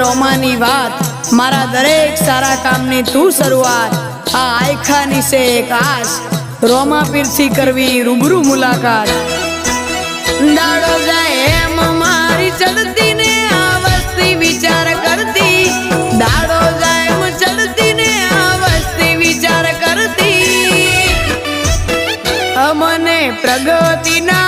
रोमानी बात मारा दरेक सारा काम ने तू शुरुआत आ आयखानी से एक आस रोमा पीरथी करवी रूबरू मुलाकात दाड़ो जाए एम मारी चढ़ती ने आवस्ती विचार करती दाड़ो जाए एम चढ़ती ने आवस्ती विचार करती अमने प्रगति ना